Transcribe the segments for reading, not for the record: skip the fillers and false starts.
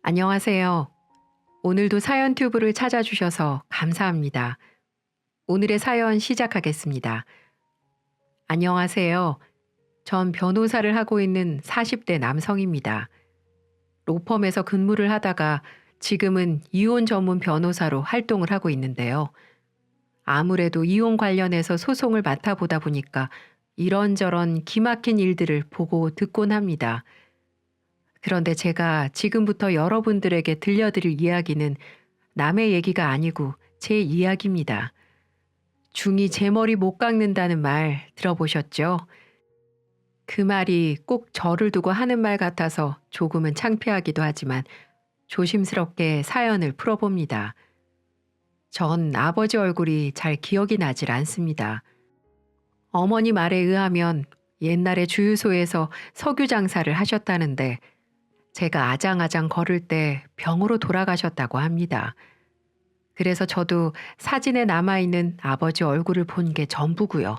안녕하세요. 오늘도 사연 튜브를 찾아주셔서 감사합니다. 오늘의 사연 시작하겠습니다. 안녕하세요. 전 변호사를 하고 있는 40대 남성입니다. 로펌에서 근무를 하다가 지금은 이혼 전문 변호사로 활동을 하고 있는데요. 아무래도 이혼 관련해서 소송을 맡아보다 보니까 이런저런 기막힌 일들을 보고 듣곤 합니다. 그런데 제가 지금부터 여러분들에게 들려드릴 이야기는 남의 얘기가 아니고 제 이야기입니다. 중이 제 머리 못 깎는다는 말 들어보셨죠? 그 말이 꼭 저를 두고 하는 말 같아서 조금은 창피하기도 하지만 조심스럽게 사연을 풀어봅니다. 전 아버지 얼굴이 잘 기억이 나질 않습니다. 어머니 말에 의하면 옛날에 주유소에서 석유 장사를 하셨다는데 제가 아장아장 걸을 때 병으로 돌아가셨다고 합니다. 그래서 저도 사진에 남아있는 아버지 얼굴을 본 게 전부고요.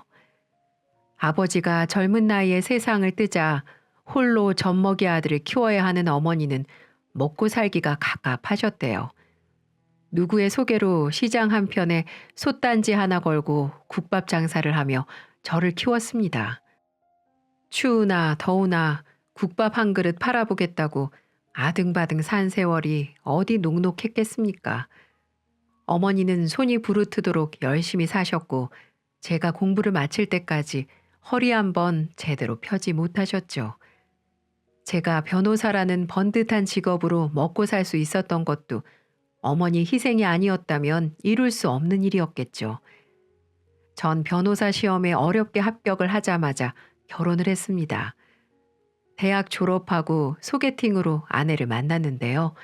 아버지가 젊은 나이에 세상을 뜨자 홀로 젖먹이 아들을 키워야 하는 어머니는 먹고 살기가 갑갑하셨대요. 누구의 소개로 시장 한편에 솥단지 하나 걸고 국밥 장사를 하며 저를 키웠습니다. 추우나 더우나 국밥 한 그릇 팔아보겠다고 아등바등 산 세월이 어디 녹록했겠습니까? 어머니는 손이 부르트도록 열심히 사셨고 제가 공부를 마칠 때까지 허리 한번 제대로 펴지 못하셨죠. 제가 변호사라는 번듯한 직업으로 먹고 살 수 있었던 것도 어머니 희생이 아니었다면 이룰 수 없는 일이었겠죠. 전 변호사 시험에 어렵게 합격을 하자마자 결혼을 했습니다. 대학 졸업하고 소개팅으로 아내를 만났는데요.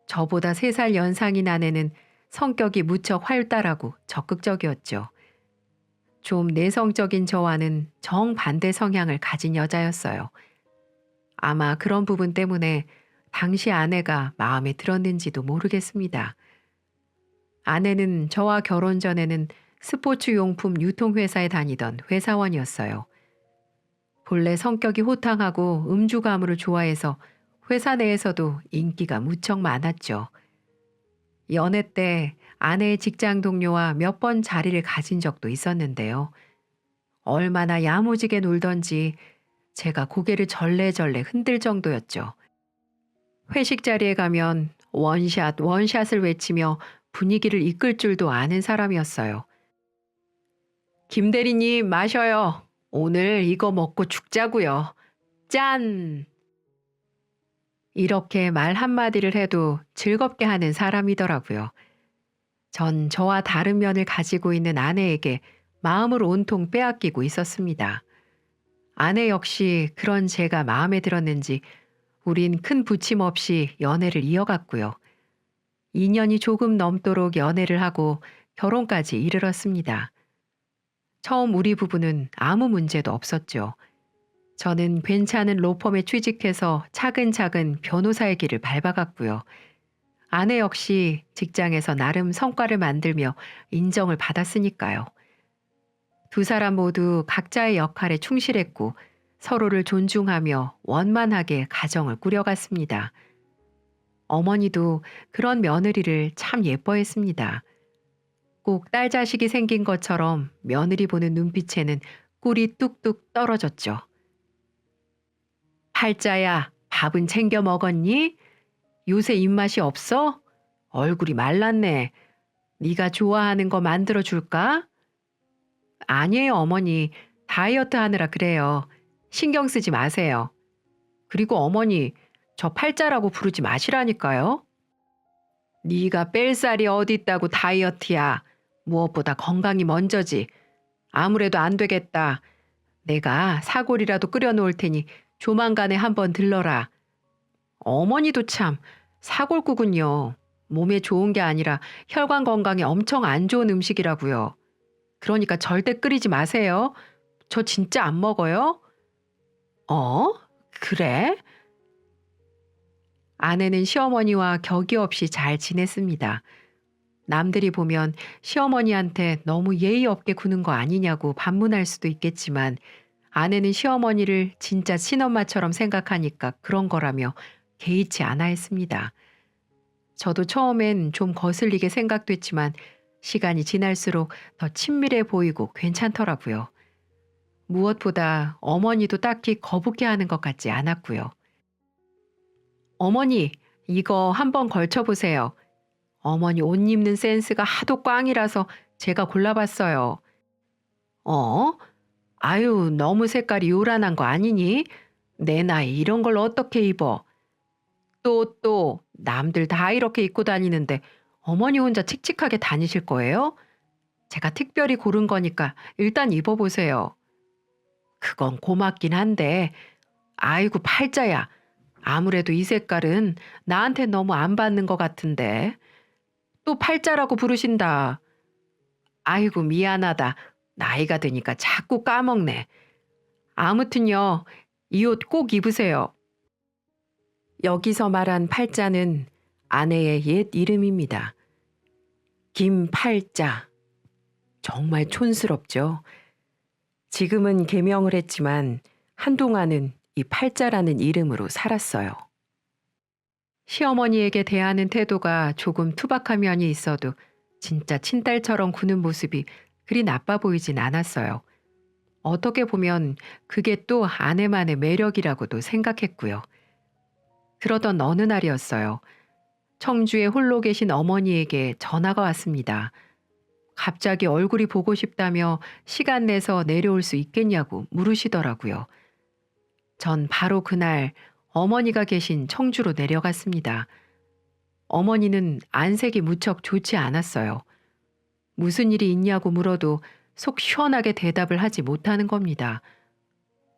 저보다 3살 연상인 아내는 성격이 무척 활달하고 적극적이었죠. 좀 내성적인 저와는 정반대 성향을 가진 여자였어요. 아마 그런 부분 때문에 당시 아내가 마음에 들었는지도 모르겠습니다. 아내는 저와 결혼 전에는 스포츠 용품 유통회사에 다니던 회사원이었어요. 본래 성격이 호탕하고 음주 가무를 좋아해서 회사 내에서도 인기가 무척 많았죠. 연애 때 아내의 직장 동료와 몇 번 자리를 가진 적도 있었는데요. 얼마나 야무지게 놀던지 제가 고개를 절레절레 흔들 정도였죠. 회식 자리에 가면 원샷, 원샷을 외치며 분위기를 이끌 줄도 아는 사람이었어요. 김 대리님 마셔요. 오늘 이거 먹고 죽자고요. 짠! 이렇게 말 한마디를 해도 즐겁게 하는 사람이더라고요. 전 저와 다른 면을 가지고 있는 아내에게 마음을 온통 빼앗기고 있었습니다. 아내 역시 그런 제가 마음에 들었는지 우린 큰 부침 없이 연애를 이어갔고요. 2년이 조금 넘도록 연애를 하고 결혼까지 이르렀습니다. 처음 우리 부부는 아무 문제도 없었죠. 저는 괜찮은 로펌에 취직해서 차근차근 변호사의 길을 밟아갔고요. 아내 역시 직장에서 나름 성과를 만들며 인정을 받았으니까요. 두 사람 모두 각자의 역할에 충실했고 서로를 존중하며 원만하게 가정을 꾸려갔습니다. 어머니도 그런 며느리를 참 예뻐했습니다. 꼭 딸 자식이 생긴 것처럼 며느리 보는 눈빛에는 꿀이 뚝뚝 떨어졌죠. 팔자야, 밥은 챙겨 먹었니? 요새 입맛이 없어? 얼굴이 말랐네. 네가 좋아하는 거 만들어 줄까? 아니에요, 어머니. 다이어트 하느라 그래요. 신경 쓰지 마세요. 그리고 어머니, 저 팔자라고 부르지 마시라니까요. 네가 뺄 살이 어디 있다고 다이어트야. 무엇보다 건강이 먼저지. 아무래도 안 되겠다. 내가 사골이라도 끓여 놓을 테니 조만간에 한번 들러라. 어머니도 참 사골국은요. 몸에 좋은 게 아니라 혈관 건강에 엄청 안 좋은 음식이라고요. 그러니까 절대 끓이지 마세요. 저 진짜 안 먹어요. 어? 그래? 아내는 시어머니와 격이 없이 잘 지냈습니다. 남들이 보면 시어머니한테 너무 예의 없게 구는 거 아니냐고 반문할 수도 있겠지만 아내는 시어머니를 진짜 친엄마처럼 생각하니까 그런 거라며 개의치 않아 했습니다. 저도 처음엔 좀 거슬리게 생각됐지만 시간이 지날수록 더 친밀해 보이고 괜찮더라고요. 무엇보다 어머니도 딱히 거북해 하는 것 같지 않았고요. 어머니, 이거 한번 걸쳐보세요. 어머니 옷 입는 센스가 하도 꽝이라서 제가 골라봤어요. 어? 아유, 너무 색깔이 요란한 거 아니니? 내 나이 이런 걸 어떻게 입어? 남들 다 이렇게 입고 다니는데 어머니 혼자 칙칙하게 다니실 거예요? 제가 특별히 고른 거니까 일단 입어보세요. 그건 고맙긴 한데, 아이고, 팔자야. 아무래도 이 색깔은 나한테 너무 안 받는 것 같은데. 또 팔자라고 부르신다. 아이고, 미안하다. 나이가 드니까 자꾸 까먹네. 아무튼요, 이 옷 꼭 입으세요. 여기서 말한 팔자는 아내의 옛 이름입니다. 김팔자. 정말 촌스럽죠. 지금은 개명을 했지만 한동안은 이 팔자라는 이름으로 살았어요. 시어머니에게 대하는 태도가 조금 투박한 면이 있어도 진짜 친딸처럼 구는 모습이 그리 나빠 보이진 않았어요. 어떻게 보면 그게 또 아내만의 매력이라고도 생각했고요. 그러던 어느 날이었어요. 청주에 홀로 계신 어머니에게 전화가 왔습니다. 갑자기 얼굴이 보고 싶다며 시간 내서 내려올 수 있겠냐고 물으시더라고요. 전 바로 그날 어머니가 계신 청주로 내려갔습니다. 어머니는 안색이 무척 좋지 않았어요. 무슨 일이 있냐고 물어도 속 시원하게 대답을 하지 못하는 겁니다.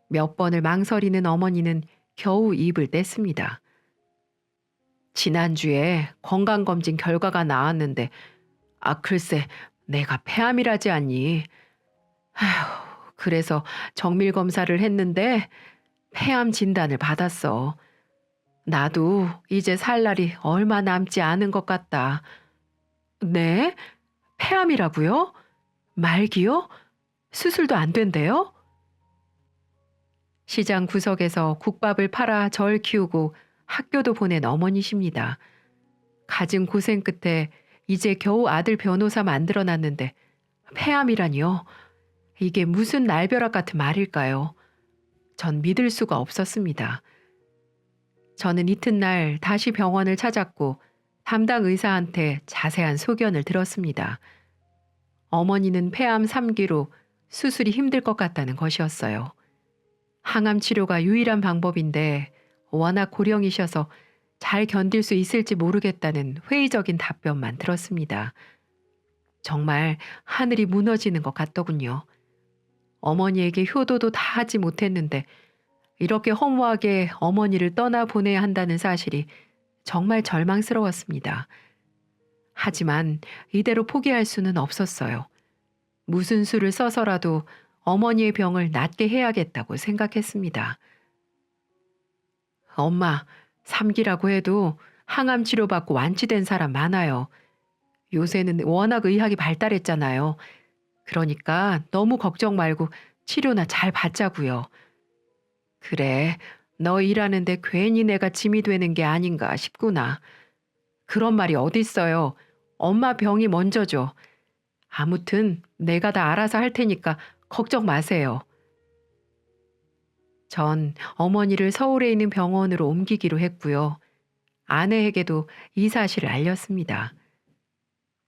몇 번을 망설이는 어머니는 겨우 입을 뗐습니다. 지난주에 건강검진 결과가 나왔는데, 글쎄, 내가 폐암이라지 않니? 아휴, 그래서 정밀검사를 했는데 폐암 진단을 받았어. 나도 이제 살 날이 얼마 남지 않은 것 같다. 네? 폐암이라고요? 말기요? 수술도 안 된대요? 시장 구석에서 국밥을 팔아 절 키우고 학교도 보낸 어머니십니다. 갖은 고생 끝에 이제 겨우 아들 변호사 만들어놨는데 폐암이라니요? 이게 무슨 날벼락 같은 말일까요? 전 믿을 수가 없었습니다. 저는 이튿날 다시 병원을 찾았고 담당 의사한테 자세한 소견을 들었습니다. 어머니는 폐암 3기로 수술이 힘들 것 같다는 것이었어요. 항암 치료가 유일한 방법인데 워낙 고령이셔서 잘 견딜 수 있을지 모르겠다는 회의적인 답변만 들었습니다. 정말 하늘이 무너지는 것 같더군요. 어머니에게 효도도 다 하지 못했는데 이렇게 허무하게 어머니를 떠나보내야 한다는 사실이 정말 절망스러웠습니다. 하지만 이대로 포기할 수는 없었어요. 무슨 수를 써서라도 어머니의 병을 낫게 해야겠다고 생각했습니다. 엄마, 3기라고 해도 항암 치료받고 완치된 사람 많아요. 요새는 워낙 의학이 발달했잖아요. 그러니까 너무 걱정 말고 치료나 잘 받자고요. 그래, 너 일하는데 괜히 내가 짐이 되는 게 아닌가 싶구나. 그런 말이 어딨어요. 엄마 병이 먼저죠. 아무튼 내가 다 알아서 할 테니까 걱정 마세요. 전 어머니를 서울에 있는 병원으로 옮기기로 했고요. 아내에게도 이 사실을 알렸습니다.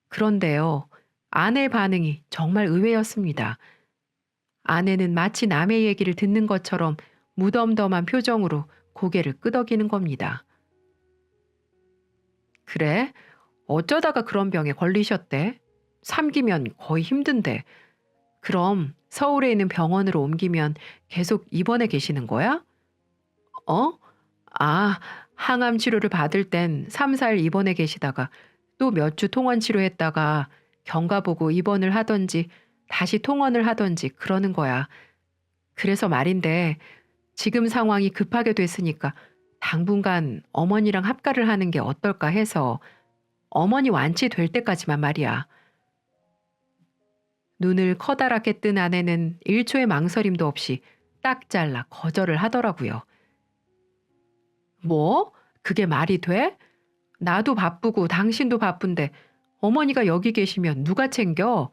그런데요, 아내의 반응이 정말 의외였습니다. 아내는 마치 남의 얘기를 듣는 것처럼 무덤덤한 표정으로 고개를 끄덕이는 겁니다. 그래? 어쩌다가 그런 병에 걸리셨대? 3기면 거의 힘든데. 그럼 서울에 있는 병원으로 옮기면 계속 입원해 계시는 거야? 어? 아, 항암 치료를 받을 땐 3, 4일 입원해 계시다가 또 몇 주 통원 치료했다가 경과 보고 입원을 하던지 다시 통원을 하던지 그러는 거야. 그래서 말인데 지금 상황이 급하게 됐으니까 당분간 어머니랑 합가를 하는 게 어떨까 해서 어머니 완치될 때까지만 말이야. 눈을 커다랗게 뜬 아내는 1초의 망설임도 없이 딱 잘라 거절을 하더라고요. 뭐? 그게 말이 돼? 나도 바쁘고 당신도 바쁜데 어머니가 여기 계시면 누가 챙겨?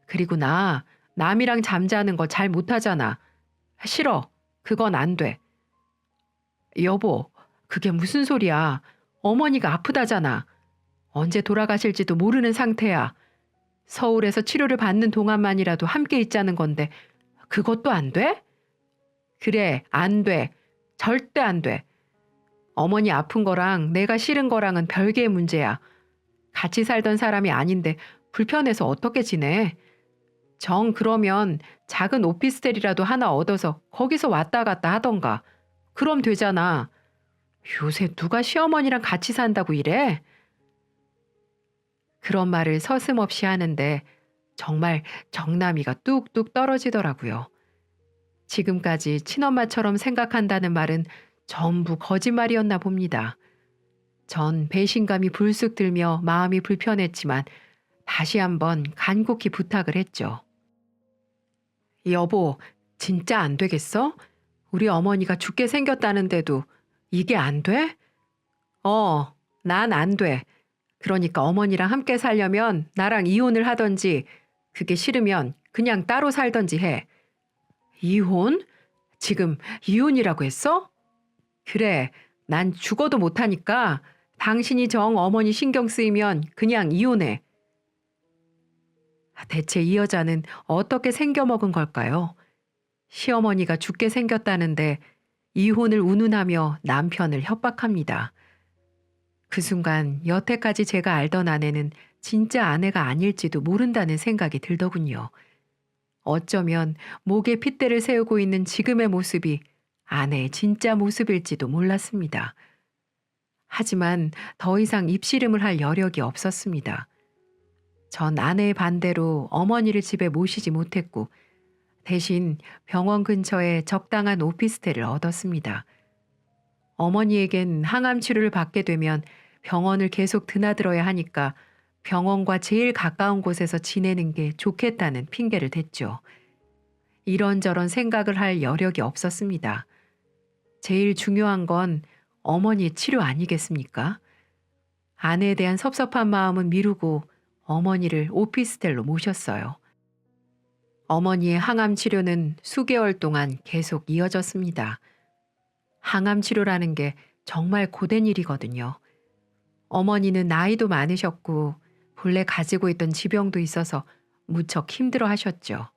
그리고 나 남이랑 잠자는 거 잘 못하잖아. 싫어. 그건 안 돼. 여보, 그게 무슨 소리야. 어머니가 아프다잖아. 언제 돌아가실지도 모르는 상태야. 서울에서 치료를 받는 동안만이라도 함께 있자는 건데 그것도 안 돼? 그래, 안 돼. 절대 안 돼. 어머니 아픈 거랑 내가 싫은 거랑은 별개의 문제야. 같이 살던 사람이 아닌데 불편해서 어떻게 지내? 정 그러면 작은 오피스텔이라도 하나 얻어서 거기서 왔다 갔다 하던가. 그럼 되잖아. 요새 누가 시어머니랑 같이 산다고 이래? 그런 말을 서슴없이 하는데 정말 정나미가 뚝뚝 떨어지더라고요. 지금까지 친엄마처럼 생각한다는 말은 전부 거짓말이었나 봅니다. 전 배신감이 불쑥 들며 마음이 불편했지만 다시 한번 간곡히 부탁을 했죠. 여보, 진짜 안 되겠어? 우리 어머니가 죽게 생겼다는데도 이게 안 돼? 난 안 돼. 그러니까 어머니랑 함께 살려면 나랑 이혼을 하던지, 그게 싫으면 그냥 따로 살던지 해. 이혼? 지금 이혼이라고 했어? 그래, 난 죽어도 못하니까 당신이 정 어머니 신경 쓰이면 그냥 이혼해. 대체 이 여자는 어떻게 생겨먹은 걸까요? 시어머니가 죽게 생겼다는데 이혼을 운운하며 남편을 협박합니다. 그 순간 여태까지 제가 알던 아내는 진짜 아내가 아닐지도 모른다는 생각이 들더군요. 어쩌면 목에 핏대를 세우고 있는 지금의 모습이 아내의 진짜 모습일지도 몰랐습니다. 하지만 더 이상 입씨름을 할 여력이 없었습니다. 전 아내의 반대로 어머니를 집에 모시지 못했고 대신 병원 근처에 적당한 오피스텔을 얻었습니다. 어머니에겐 항암 치료를 받게 되면 병원을 계속 드나들어야 하니까 병원과 제일 가까운 곳에서 지내는 게 좋겠다는 핑계를 댔죠. 이런저런 생각을 할 여력이 없었습니다. 제일 중요한 건 어머니의 치료 아니겠습니까? 아내에 대한 섭섭한 마음은 미루고 어머니를 오피스텔로 모셨어요. 어머니의 항암 치료는 수개월 동안 계속 이어졌습니다. 항암 치료라는 게 정말 고된 일이거든요. 어머니는 나이도 많으셨고 본래 가지고 있던 지병도 있어서 무척 힘들어 하셨죠.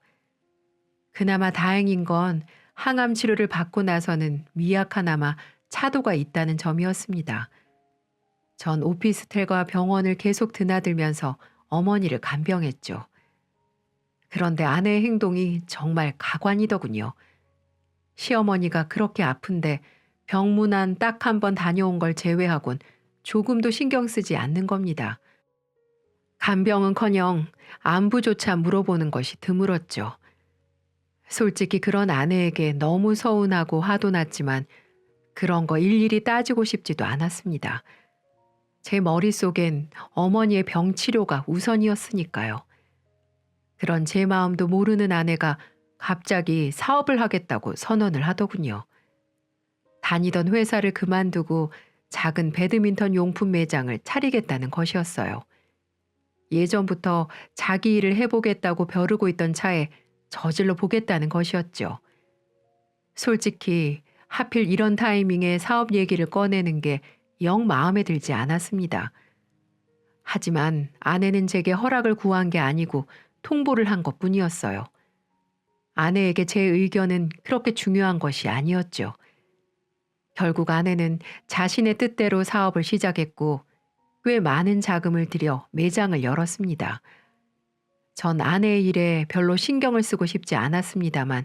그나마 다행인 건 항암 치료를 받고 나서는 미약하나마 차도가 있다는 점이었습니다. 전 오피스텔과 병원을 계속 드나들면서 어머니를 간병했죠. 그런데 아내의 행동이 정말 가관이더군요. 시어머니가 그렇게 아픈데 병문안 딱 한 번 다녀온 걸 제외하곤 조금도 신경 쓰지 않는 겁니다. 간병은커녕 안부조차 물어보는 것이 드물었죠. 솔직히 그런 아내에게 너무 서운하고 화도 났지만 그런 거 일일이 따지고 싶지도 않았습니다. 제 머릿속엔 어머니의 병 치료가 우선이었으니까요. 그런 제 마음도 모르는 아내가 갑자기 사업을 하겠다고 선언을 하더군요. 다니던 회사를 그만두고 작은 배드민턴 용품 매장을 차리겠다는 것이었어요. 예전부터 자기 일을 해보겠다고 벼르고 있던 차에 저질러 보겠다는 것이었죠. 솔직히 하필 이런 타이밍에 사업 얘기를 꺼내는 게 영 마음에 들지 않았습니다. 하지만 아내는 제게 허락을 구한 게 아니고 통보를 한 것뿐이었어요. 아내에게 제 의견은 그렇게 중요한 것이 아니었죠. 결국 아내는 자신의 뜻대로 사업을 시작했고 꽤 많은 자금을 들여 매장을 열었습니다. 전 아내의 일에 별로 신경을 쓰고 싶지 않았습니다만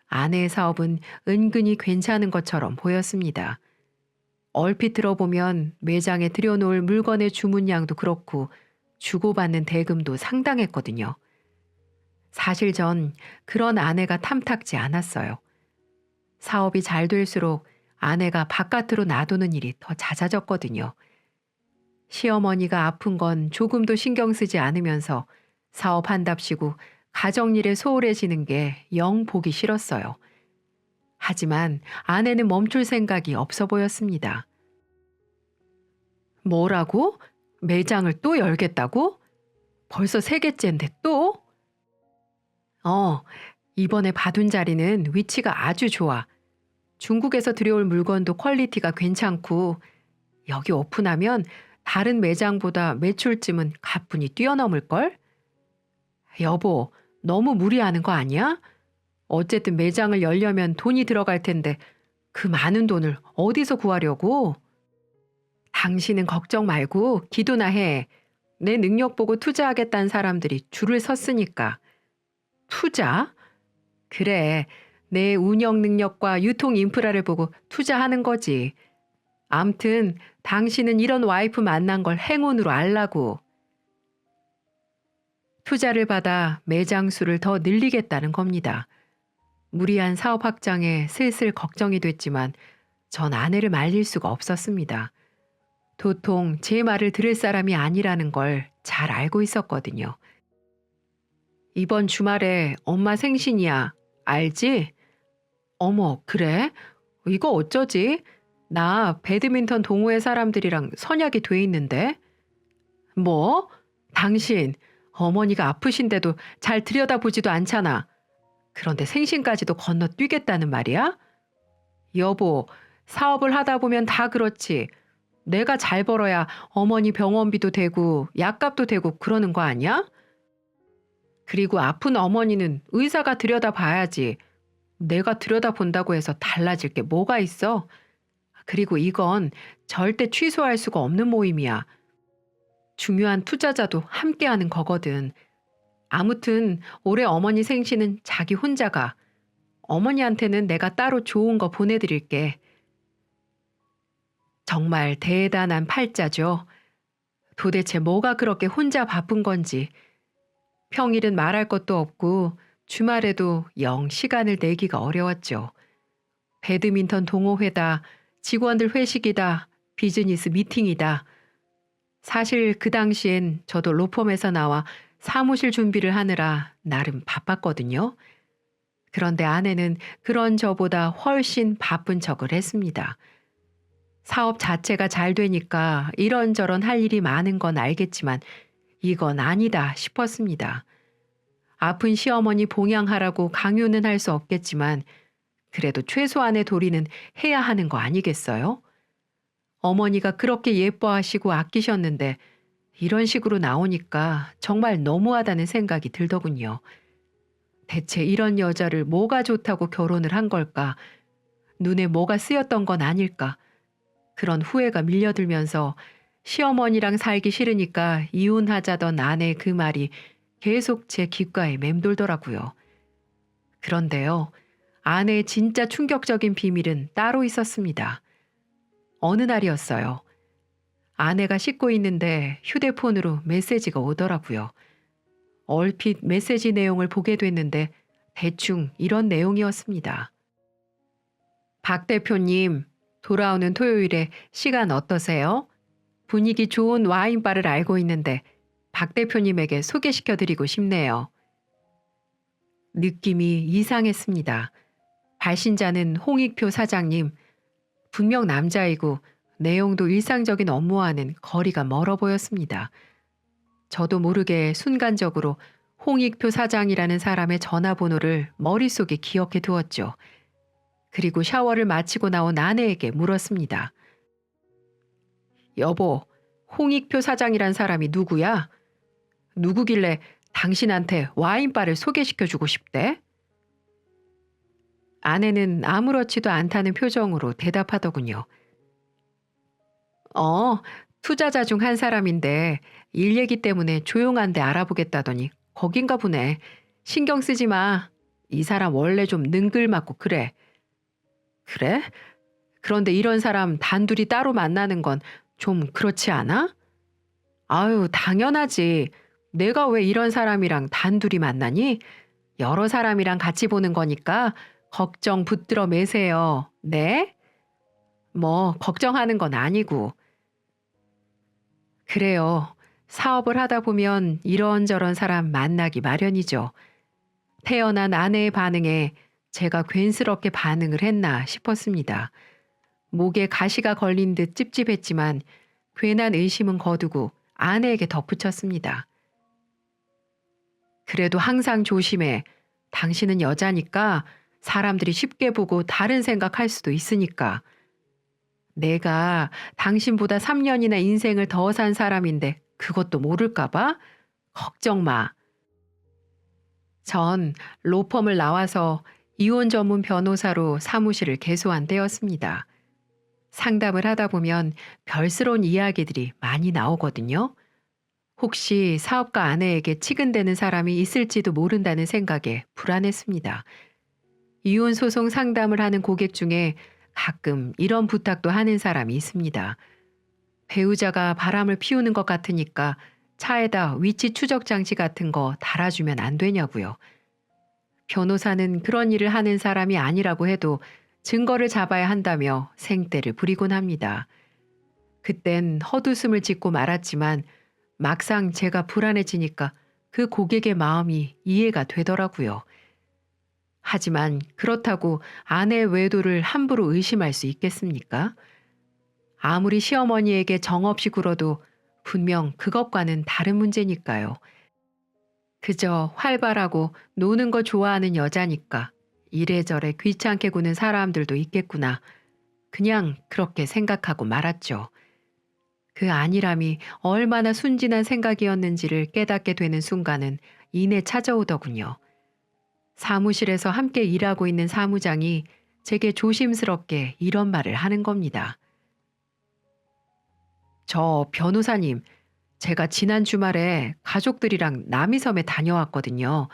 아내의 사업은 은근히 괜찮은 것처럼 보였습니다. 얼핏 들어보면 매장에 들여놓을 물건의 주문량도 그렇고 주고받는 대금도 상당했거든요. 사실 전 그런 아내가 탐탁지 않았어요. 사업이 잘 될수록 아내가 바깥으로 놔두는 일이 더 잦아졌거든요. 시어머니가 아픈 건 조금도 신경 쓰지 않으면서 사업한답시고 가정일에 소홀해지는 게 영 보기 싫었어요. 하지만 아내는 멈출 생각이 없어 보였습니다. 뭐라고? 매장을 또 열겠다고? 벌써 세 개째인데 또? 어, 이번에 받은 자리는 위치가 아주 좋아. 중국에서 들여올 물건도 퀄리티가 괜찮고, 여기 오픈하면 다른 매장보다 매출쯤은 가뿐히 뛰어넘을걸? 여보, 너무 무리하는 거 아니야? 어쨌든 매장을 열려면 돈이 들어갈 텐데 그 많은 돈을 어디서 구하려고? 당신은 걱정 말고 기도나 해. 내 능력 보고 투자하겠다는 사람들이 줄을 섰으니까. 투자? 그래. 내 운영 능력과 유통 인프라를 보고 투자하는 거지. 암튼 당신은 이런 와이프 만난 걸 행운으로 알라고. 투자를 받아 매장 수를 더 늘리겠다는 겁니다. 무리한 사업 확장에 슬슬 걱정이 됐지만 전 아내를 말릴 수가 없었습니다. 도통 제 말을 들을 사람이 아니라는 걸 잘 알고 있었거든요. 이번 주말에 엄마 생신이야. 알지? 어머, 그래? 이거 어쩌지? 나 배드민턴 동호회 사람들이랑 선약이 돼 있는데. 뭐? 당신, 어머니가 아프신데도 잘 들여다보지도 않잖아. 그런데 생신까지도 건너뛰겠다는 말이야? 여보, 사업을 하다 보면 다 그렇지. 내가 잘 벌어야 어머니 병원비도 되고 약값도 되고 그러는 거 아니야? 그리고 아픈 어머니는 의사가 들여다봐야지. 내가 들여다본다고 해서 달라질 게 뭐가 있어? 그리고 이건 절대 취소할 수가 없는 모임이야. 중요한 투자자도 함께하는 거거든. 아무튼 올해 어머니 생신은 자기 혼자가. 어머니한테는 내가 따로 좋은 거 보내드릴게. 정말 대단한 팔자죠. 도대체 뭐가 그렇게 혼자 바쁜 건지. 평일은 말할 것도 없고 주말에도 영 시간을 내기가 어려웠죠. 배드민턴 동호회다, 직원들 회식이다, 비즈니스 미팅이다. 사실 그 당시엔 저도 로펌에서 나와 사무실 준비를 하느라 나름 바빴거든요. 그런데 아내는 그런 저보다 훨씬 바쁜 척을 했습니다. 사업 자체가 잘 되니까 이런저런 할 일이 많은 건 알겠지만 이건 아니다 싶었습니다. 아픈 시어머니 봉양하라고 강요는 할 수 없겠지만 그래도 최소한의 도리는 해야 하는 거 아니겠어요? 어머니가 그렇게 예뻐하시고 아끼셨는데 이런 식으로 나오니까 정말 너무하다는 생각이 들더군요. 대체 이런 여자를 뭐가 좋다고 결혼을 한 걸까? 눈에 뭐가 쓰였던 건 아닐까? 그런 후회가 밀려들면서 시어머니랑 살기 싫으니까 이혼하자던 아내의 그 말이 계속 제 귓가에 맴돌더라고요. 그런데요, 아내의 진짜 충격적인 비밀은 따로 있었습니다. 어느 날이었어요. 아내가 씻고 있는데 휴대폰으로 메시지가 오더라고요. 얼핏 메시지 내용을 보게 됐는데 대충 이런 내용이었습니다. 박 대표님, 돌아오는 토요일에 시간 어떠세요? 분위기 좋은 와인바를 알고 있는데 박 대표님에게 소개시켜드리고 싶네요. 느낌이 이상했습니다. 발신자는 홍익표 사장님, 분명 남자이고 내용도 일상적인 업무와는 거리가 멀어 보였습니다. 저도 모르게 순간적으로 홍익표 사장이라는 사람의 전화번호를 머릿속에 기억해 두었죠. 그리고 샤워를 마치고 나온 아내에게 물었습니다. 여보, 홍익표 사장이란 사람이 누구야? 누구길래 당신한테 와인바를 소개시켜주고 싶대? 아내는 아무렇지도 않다는 표정으로 대답하더군요. 투자자 중 한 사람인데 일 얘기 때문에 조용한데 알아보겠다더니 거긴가 보네. 신경 쓰지 마. 이 사람 원래 좀 능글맞고 그래. 그래? 그런데 이런 사람 단둘이 따로 만나는 건 좀 그렇지 않아? 아유, 당연하지. 내가 왜 이런 사람이랑 단둘이 만나니? 여러 사람이랑 같이 보는 거니까 걱정 붙들어 매세요. 네? 뭐 걱정하는 건 아니고. 그래요. 사업을 하다 보면 이런저런 사람 만나기 마련이죠. 태어난 아내의 반응에 제가 괜스럽게 반응을 했나 싶었습니다. 목에 가시가 걸린 듯 찝찝했지만 괜한 의심은 거두고 아내에게 덧붙였습니다. 그래도 항상 조심해. 당신은 여자니까 사람들이 쉽게 보고 다른 생각할 수도 있으니까. 내가 당신보다 3년이나 인생을 더 산 사람인데 그것도 모를까 봐? 걱정 마. 전 로펌을 나와서 이혼 전문 변호사로 사무실을 개소한 때였습니다. 상담을 하다 보면 별스러운 이야기들이 많이 나오거든요. 혹시 사업가 아내에게 치근대는 사람이 있을지도 모른다는 생각에 불안했습니다. 이혼 소송 상담을 하는 고객 중에 가끔 이런 부탁도 하는 사람이 있습니다. 배우자가 바람을 피우는 것 같으니까 차에다 위치 추적 장치 같은 거 달아주면 안 되냐고요. 변호사는 그런 일을 하는 사람이 아니라고 해도 증거를 잡아야 한다며 생떼를 부리곤 합니다. 그땐 헛웃음을 짓고 말았지만 막상 제가 불안해지니까 그 고객의 마음이 이해가 되더라고요. 하지만 그렇다고 아내의 외도를 함부로 의심할 수 있겠습니까? 아무리 시어머니에게 정없이 굴어도 분명 그것과는 다른 문제니까요. 그저 활발하고 노는 거 좋아하는 여자니까 이래저래 귀찮게 구는 사람들도 있겠구나. 그냥 그렇게 생각하고 말았죠. 그 안일함이 얼마나 순진한 생각이었는지를 깨닫게 되는 순간은 이내 찾아오더군요. 사무실에서 함께 일하고 있는 사무장이 제게 조심스럽게 이런 말을 하는 겁니다. 저 변호사님, 제가 지난 주말에 가족들이랑 남이섬에 다녀왔거든요.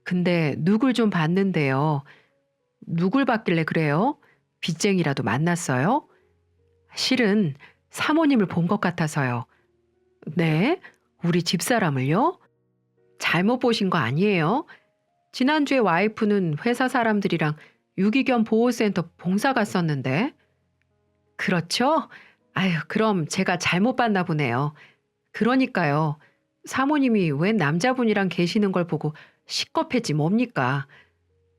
근데 누굴 좀 봤는데요. 누굴 봤길래 그래요? 빚쟁이라도 만났어요? 실은 사모님을 본 것 같아서요. 네? 우리 집사람을요? 잘못 보신 거 아니에요? 지난주에 와이프는 회사 사람들이랑 유기견 보호센터 봉사 갔었는데. 그렇죠? 아유, 그럼 제가 잘못 봤나 보네요. 그러니까요. 사모님이 웬 남자분이랑 계시는 걸 보고 시겁했지 뭡니까?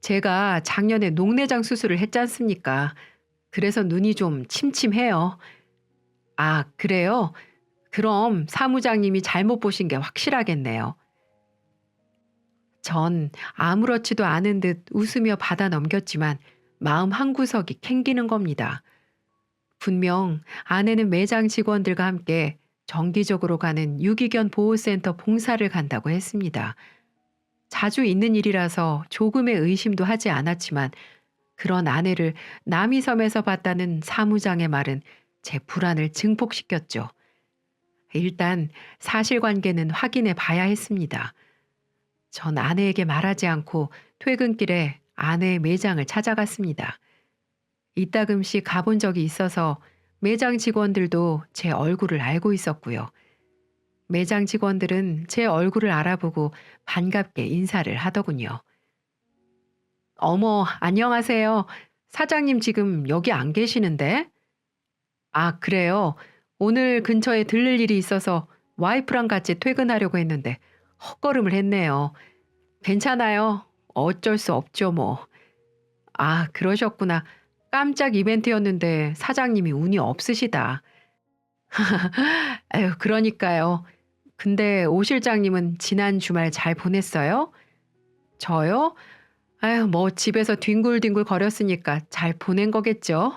제가 작년에 녹내장 수술을 했지 않습니까? 그래서 눈이 좀 침침해요. 아, 그래요? 그럼 사무장님이 잘못 보신 게 확실하겠네요. 전 아무렇지도 않은 듯 웃으며 받아 넘겼지만 마음 한구석이 캥기는 겁니다. 분명 아내는 매장 직원들과 함께 정기적으로 가는 유기견 보호센터 봉사를 간다고 했습니다. 자주 있는 일이라서 조금의 의심도 하지 않았지만 그런 아내를 남이섬에서 봤다는 사무장의 말은 제 불안을 증폭시켰죠. 일단 사실관계는 확인해 봐야 했습니다. 전 아내에게 말하지 않고 퇴근길에 아내의 매장을 찾아갔습니다. 이따금씩 가본 적이 있어서 매장 직원들도 제 얼굴을 알고 있었고요. 매장 직원들은 제 얼굴을 알아보고 반갑게 인사를 하더군요. 어머, 안녕하세요. 사장님 지금 여기 안 계시는데? 아, 그래요. 오늘 근처에 들를 일이 있어서 와이프랑 같이 퇴근하려고 했는데 헛걸음을 했네요. 괜찮아요. 어쩔 수 없죠, 뭐. 아, 그러셨구나. 깜짝 이벤트였는데 사장님이 운이 없으시다. 아유, 그러니까요. 근데 오 실장님은 지난 주말 잘 보냈어요? 저요? 아유, 뭐 집에서 뒹굴뒹굴 거렸으니까 잘 보낸 거겠죠?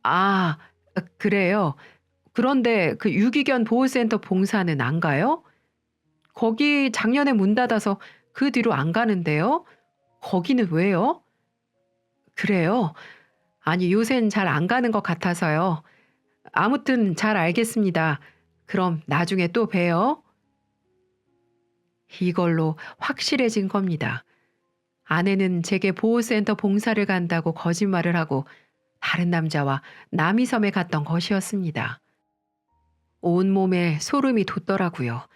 아, 그래요. 그런데 그 유기견 보호센터 봉사는 안 가요? 거기 작년에 문 닫아서 그 뒤로 안 가는데요. 거기는 왜요? 그래요? 아니, 요샌 잘 안 가는 것 같아서요. 아무튼 잘 알겠습니다. 그럼 나중에 또 봬요. 이걸로 확실해진 겁니다. 아내는 제게 보호센터 봉사를 간다고 거짓말을 하고 다른 남자와 남이섬에 갔던 것이었습니다. 온몸에 소름이 돋더라고요.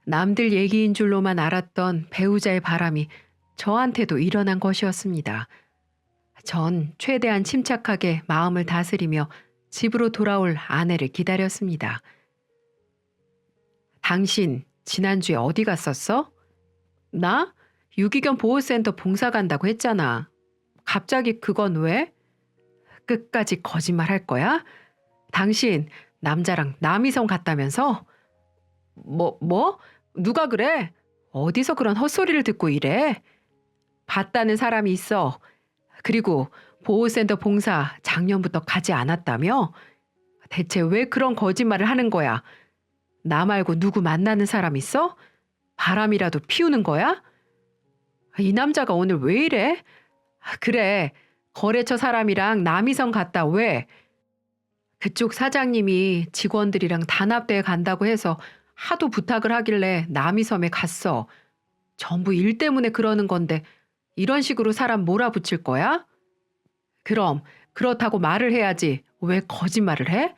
남들 얘기인 줄로만 알았던 배우자의 바람이 저한테도 일어난 것이었습니다. 전 최대한 침착하게 마음을 다스리며 집으로 돌아올 아내를 기다렸습니다. 당신 지난주에 어디 갔었어? 나? 유기견 보호센터 봉사 간다고 했잖아. 갑자기 그건 왜? 끝까지 거짓말 할 거야? 당신 남자랑 남이성 같다면서? 뭐? 누가 그래? 어디서 그런 헛소리를 듣고 이래? 봤다는 사람이 있어. 그리고 보호센터 봉사 작년부터 가지 않았다며? 대체 왜 그런 거짓말을 하는 거야? 나 말고 누구 만나는 사람 있어? 바람이라도 피우는 거야? 이 남자가 오늘 왜 이래? 그래, 거래처 사람이랑 남이성 갔다 왜? 그쪽 사장님이 직원들이랑 단합대회 간다고 해서 하도 부탁을 하길래 남이섬에 갔어. 전부 일 때문에 그러는 건데 이런 식으로 사람 몰아붙일 거야? 그럼 그렇다고 말을 해야지. 왜 거짓말을 해?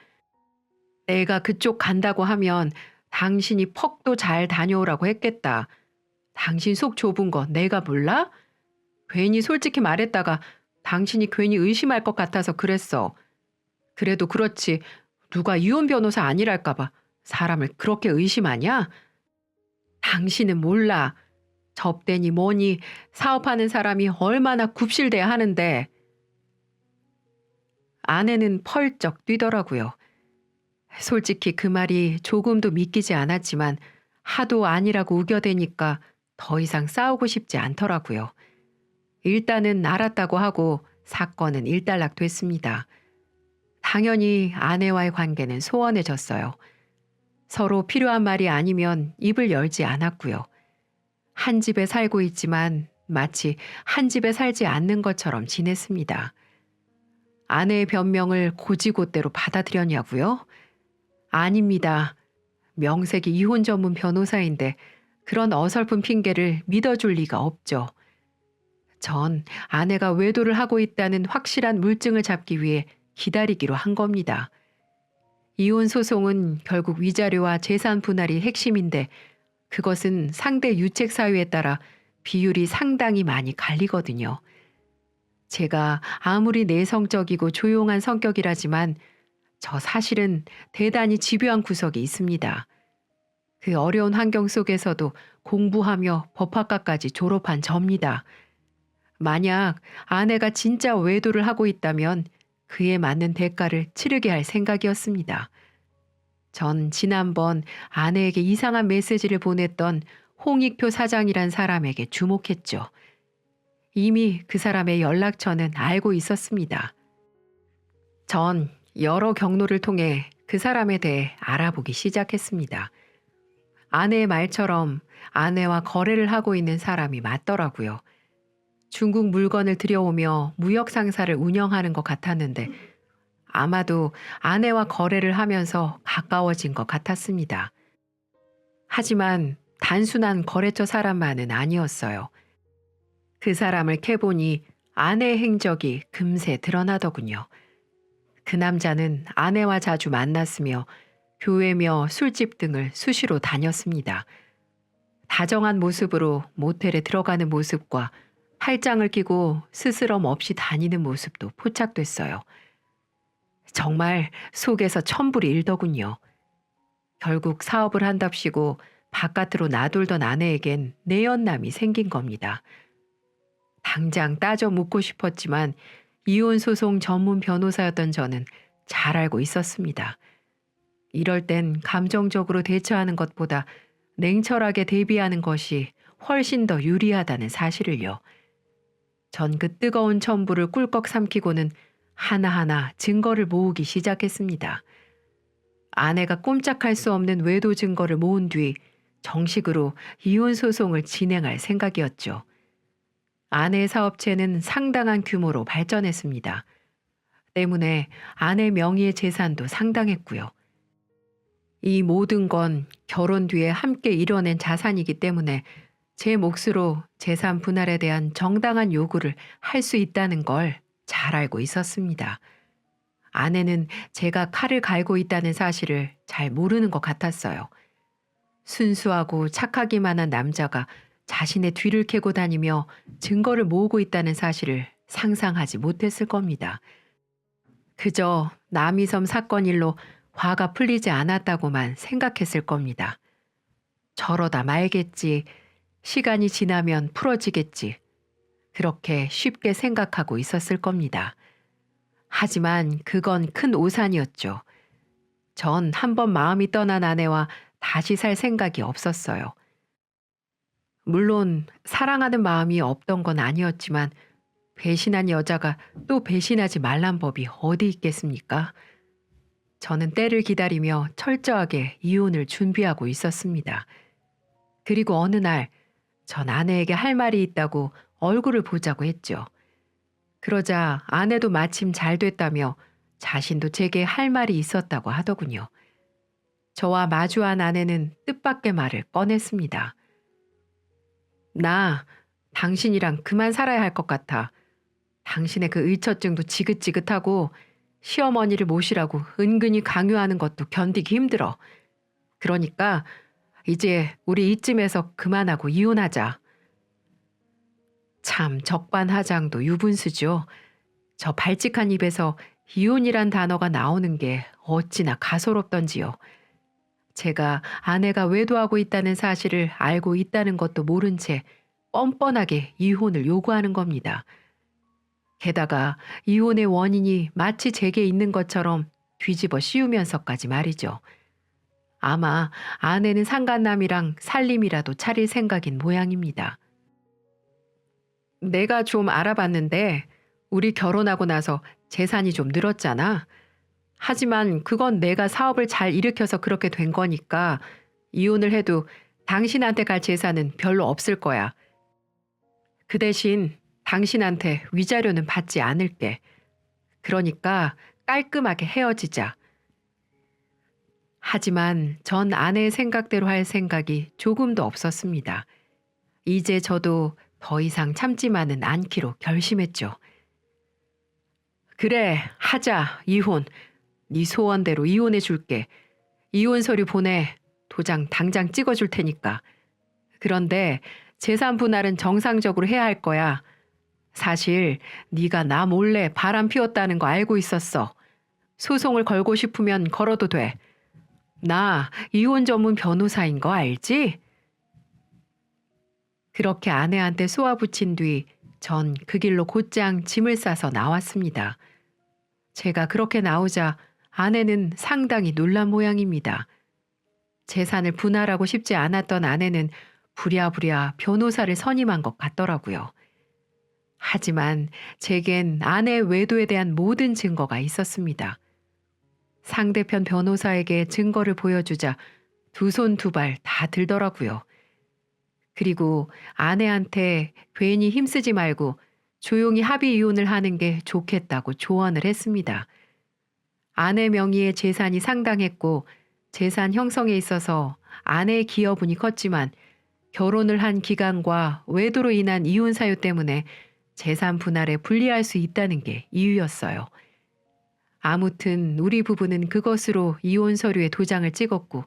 내가 그쪽 간다고 하면 당신이 퍽도 잘 다녀오라고 했겠다. 당신 속 좁은 거 내가 몰라? 괜히 솔직히 말했다가 당신이 괜히 의심할 것 같아서 그랬어. 그래도 그렇지. 누가 이혼 변호사 아니랄까 봐 사람을 그렇게 의심하냐? 당신은 몰라. 접대니 뭐니 사업하는 사람이 얼마나 굽실대야 하는데. 아내는 펄쩍 뛰더라고요. 솔직히 그 말이 조금도 믿기지 않았지만 하도 아니라고 우겨대니까 더 이상 싸우고 싶지 않더라고요. 일단은 알았다고 하고 사건은 일단락됐습니다. 당연히 아내와의 관계는 소원해졌어요. 서로 필요한 말이 아니면 입을 열지 않았고요. 한 집에 살고 있지만 마치 한 집에 살지 않는 것처럼 지냈습니다. 아내의 변명을 고지고대로 받아들였냐고요? 아닙니다. 명색이 이혼 전문 변호사인데 그런 어설픈 핑계를 믿어줄 리가 없죠. 전 아내가 외도를 하고 있다는 확실한 물증을 잡기 위해 기다리기로 한 겁니다. 이혼 소송은 결국 위자료와 재산 분할이 핵심인데 그것은 상대 유책 사유에 따라 비율이 상당히 많이 갈리거든요. 제가 아무리 내성적이고 조용한 성격이라지만 저 사실은 대단히 집요한 구석이 있습니다. 그 어려운 환경 속에서도 공부하며 법학과까지 졸업한 접니다. 만약 아내가 진짜 외도를 하고 있다면 그에 맞는 대가를 치르게 할 생각이었습니다. 전 지난번 아내에게 이상한 메시지를 보냈던 홍익표 사장이란 사람에게 주목했죠. 이미 그 사람의 연락처는 알고 있었습니다. 전 여러 경로를 통해 그 사람에 대해 알아보기 시작했습니다. 아내의 말처럼 아내와 거래를 하고 있는 사람이 맞더라고요. 중국 물건을 들여오며 무역 상사를 운영하는 것 같았는데 아마도 아내와 거래를 하면서 가까워진 것 같았습니다. 하지만 단순한 거래처 사람만은 아니었어요. 그 사람을 캐보니 아내의 행적이 금세 드러나더군요. 그 남자는 아내와 자주 만났으며 교회며 술집 등을 수시로 다녔습니다. 다정한 모습으로 모텔에 들어가는 모습과 팔짱을 끼고 스스럼 없이 다니는 모습도 포착됐어요. 정말 속에서 천불이 일더군요. 결국 사업을 한답시고 바깥으로 나돌던 아내에겐 내연남이 생긴 겁니다. 당장 따져 묻고 싶었지만 이혼 소송 전문 변호사였던 저는 잘 알고 있었습니다. 이럴 땐 감정적으로 대처하는 것보다 냉철하게 대비하는 것이 훨씬 더 유리하다는 사실을요. 전 그 뜨거운 천불을 꿀꺽 삼키고는 하나하나 증거를 모으기 시작했습니다. 아내가 꼼짝할 수 없는 외도 증거를 모은 뒤 정식으로 이혼 소송을 진행할 생각이었죠. 아내의 사업체는 상당한 규모로 발전했습니다. 때문에 아내 명의의 재산도 상당했고요. 이 모든 건 결혼 뒤에 함께 이뤄낸 자산이기 때문에 제 몫으로 재산 분할에 대한 정당한 요구를 할 수 있다는 걸 잘 알고 있었습니다. 아내는 제가 칼을 갈고 있다는 사실을 잘 모르는 것 같았어요. 순수하고 착하기만 한 남자가 자신의 뒤를 캐고 다니며 증거를 모으고 있다는 사실을 상상하지 못했을 겁니다. 그저 남이섬 사건 일로 화가 풀리지 않았다고만 생각했을 겁니다. 저러다 말겠지. 시간이 지나면 풀어지겠지. 그렇게 쉽게 생각하고 있었을 겁니다. 하지만 그건 큰 오산이었죠. 전 한 번 마음이 떠난 아내와 다시 살 생각이 없었어요. 물론 사랑하는 마음이 없던 건 아니었지만 배신한 여자가 또 배신하지 말란 법이 어디 있겠습니까? 저는 때를 기다리며 철저하게 이혼을 준비하고 있었습니다. 그리고 어느 날 전 아내에게 할 말이 있다고 얼굴을 보자고 했죠. 그러자 아내도 마침 잘 됐다며 자신도 제게 할 말이 있었다고 하더군요. 저와 마주한 아내는 뜻밖의 말을 꺼냈습니다. 나 당신이랑 그만 살아야 할 것 같아. 당신의 그 의처증도 지긋지긋하고 시어머니를 모시라고 은근히 강요하는 것도 견디기 힘들어. 그러니까 이제 우리 이쯤에서 그만하고 이혼하자. 참 적반하장도 유분수죠. 저 발칙한 입에서 이혼이란 단어가 나오는 게 어찌나 가소롭던지요. 제가 아내가 외도하고 있다는 사실을 알고 있다는 것도 모른 채 뻔뻔하게 이혼을 요구하는 겁니다. 게다가 이혼의 원인이 마치 제게 있는 것처럼 뒤집어 씌우면서까지 말이죠. 아마 아내는 상간남이랑 살림이라도 차릴 생각인 모양입니다. 내가 좀 알아봤는데 우리 결혼하고 나서 재산이 좀 늘었잖아. 하지만 그건 내가 사업을 잘 일으켜서 그렇게 된 거니까 이혼을 해도 당신한테 갈 재산은 별로 없을 거야. 그 대신 당신한테 위자료는 받지 않을게. 그러니까 깔끔하게 헤어지자. 하지만 전 아내의 생각대로 할 생각이 조금도 없었습니다. 이제 저도 더 이상 참지만은 않기로 결심했죠. 그래, 하자, 이혼. 네 소원대로 이혼해 줄게. 이혼 서류 보내. 도장 당장 찍어줄 테니까. 그런데 재산 분할은 정상적으로 해야 할 거야. 사실 네가 나 몰래 바람 피웠다는 거 알고 있었어. 소송을 걸고 싶으면 걸어도 돼. 나 이혼 전문 변호사인 거 알지? 그렇게 아내한테 쏘아붙인 뒤 전 그 길로 곧장 짐을 싸서 나왔습니다. 제가 그렇게 나오자 아내는 상당히 놀란 모양입니다. 재산을 분할하고 싶지 않았던 아내는 부랴부랴 변호사를 선임한 것 같더라고요. 하지만 제겐 아내의 외도에 대한 모든 증거가 있었습니다. 상대편 변호사에게 증거를 보여주자 두 손 두 발 다 들더라고요. 그리고 아내한테 괜히 힘쓰지 말고 조용히 합의 이혼을 하는 게 좋겠다고 조언을 했습니다. 아내 명의의 재산이 상당했고 재산 형성에 있어서 아내의 기여분이 컸지만 결혼을 한 기간과 외도로 인한 이혼 사유 때문에 재산 분할에 불리할 수 있다는 게 이유였어요. 아무튼 우리 부부는 그것으로 이혼 서류에 도장을 찍었고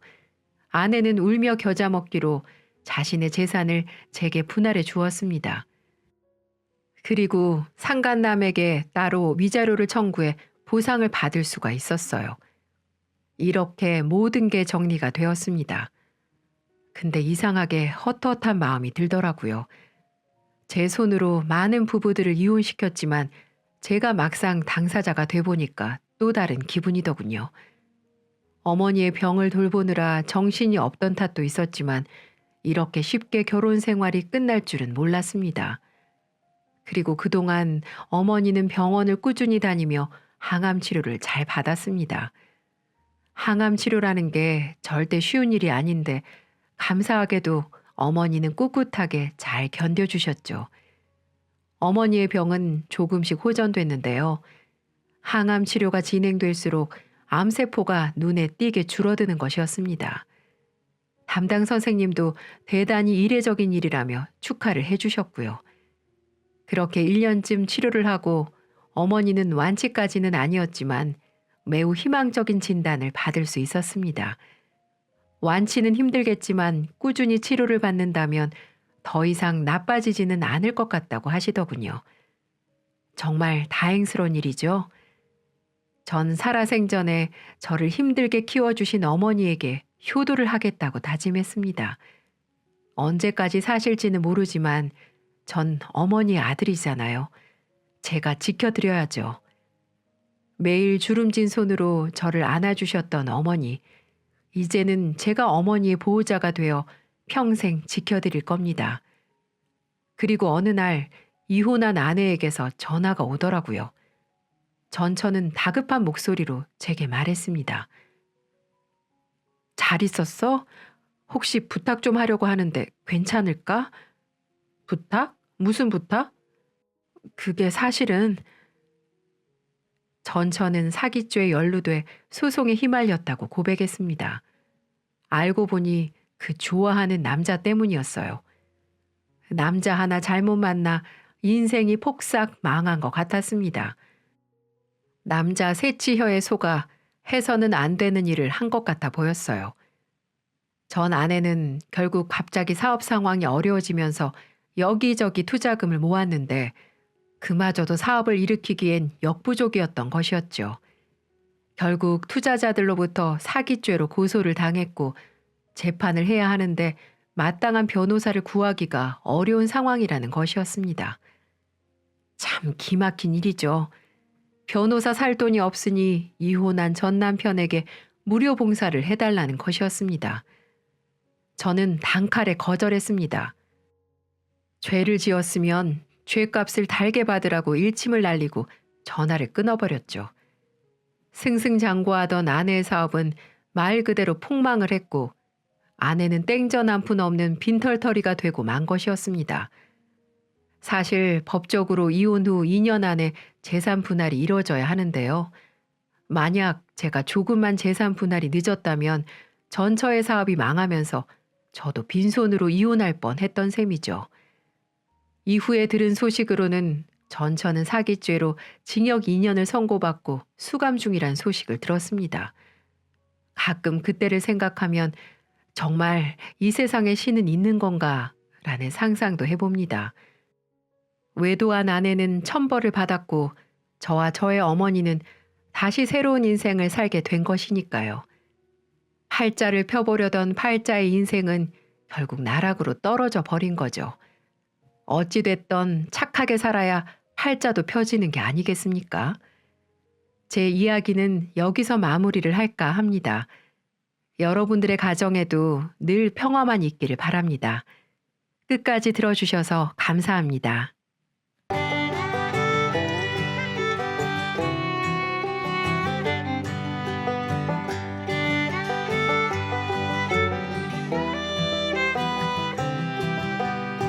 아내는 울며 겨자 먹기로 자신의 재산을 제게 분할해 주었습니다. 그리고 상간남에게 따로 위자료를 청구해 보상을 받을 수가 있었어요. 이렇게 모든 게 정리가 되었습니다. 근데 이상하게 헛헛한 마음이 들더라고요. 제 손으로 많은 부부들을 이혼시켰지만 제가 막상 당사자가 돼보니까 또 다른 기분이더군요. 어머니의 병을 돌보느라 정신이 없던 탓도 있었지만 이렇게 쉽게 결혼 생활이 끝날 줄은 몰랐습니다. 그리고 그동안 어머니는 병원을 꾸준히 다니며 항암 치료를 잘 받았습니다. 항암 치료라는 게 절대 쉬운 일이 아닌데 감사하게도 어머니는 꿋꿋하게 잘 견뎌주셨죠. 어머니의 병은 조금씩 호전됐는데요. 항암 치료가 진행될수록 암세포가 눈에 띄게 줄어드는 것이었습니다. 담당 선생님도 대단히 이례적인 일이라며 축하를 해주셨고요. 그렇게 1년쯤 치료를 하고 어머니는 완치까지는 아니었지만 매우 희망적인 진단을 받을 수 있었습니다. 완치는 힘들겠지만 꾸준히 치료를 받는다면 더 이상 나빠지지는 않을 것 같다고 하시더군요. 정말 다행스러운 일이죠. 전 살아생전에 저를 힘들게 키워주신 어머니에게 효도를 하겠다고 다짐했습니다. 언제까지 사실지는 모르지만 전 어머니의 아들이잖아요. 제가 지켜드려야죠. 매일 주름진 손으로 저를 안아주셨던 어머니. 이제는 제가 어머니의 보호자가 되어 평생 지켜드릴 겁니다. 그리고 어느 날 이혼한 아내에게서 전화가 오더라고요. 전처는 다급한 목소리로 제게 말했습니다. 잘 있었어? 혹시 부탁 좀 하려고 하는데 괜찮을까? 부탁? 무슨 부탁? 그게 사실은 전처는 사기죄에 연루돼 소송에 휘말렸다고 고백했습니다. 알고 보니 그 좋아하는 남자 때문이었어요. 남자 하나 잘못 만나 인생이 폭삭 망한 것 같았습니다. 남자 새치혀에 속아 해서는 안 되는 일을 한 것 같아 보였어요. 전 아내는 결국 갑자기 사업 상황이 어려워지면서 여기저기 투자금을 모았는데 그마저도 사업을 일으키기엔 역부족이었던 것이었죠. 결국 투자자들로부터 사기죄로 고소를 당했고 재판을 해야 하는데 마땅한 변호사를 구하기가 어려운 상황이라는 것이었습니다. 참 기막힌 일이죠. 변호사 살 돈이 없으니 이혼한 전 남편에게 무료 봉사를 해달라는 것이었습니다. 저는 단칼에 거절했습니다. 죄를 지었으면 죄값을 달게 받으라고 일침을 날리고 전화를 끊어버렸죠. 승승장구하던 아내의 사업은 말 그대로 폭망을 했고 아내는 땡전 한 푼 없는 빈털터리가 되고 만 것이었습니다. 사실 법적으로 이혼 후 2년 안에 재산 분할이 이루어져야 하는데요. 만약 제가 조금만 재산 분할이 늦었다면 전처의 사업이 망하면서 저도 빈손으로 이혼할 뻔했던 셈이죠. 이후에 들은 소식으로는 전처는 사기죄로 징역 2년을 선고받고 수감 중이란 소식을 들었습니다. 가끔 그때를 생각하면 정말 이 세상에 신은 있는 건가 라는 상상도 해봅니다. 외도한 아내는 천벌을 받았고 저와 저의 어머니는 다시 새로운 인생을 살게 된 것이니까요. 팔자를 펴보려던 팔자의 인생은 결국 나락으로 떨어져 버린 거죠. 어찌됐던 착하게 살아야 팔자도 펴지는 게 아니겠습니까? 제 이야기는 여기서 마무리를 할까 합니다. 여러분들의 가정에도 늘 평화만 있기를 바랍니다. 끝까지 들어주셔서 감사합니다.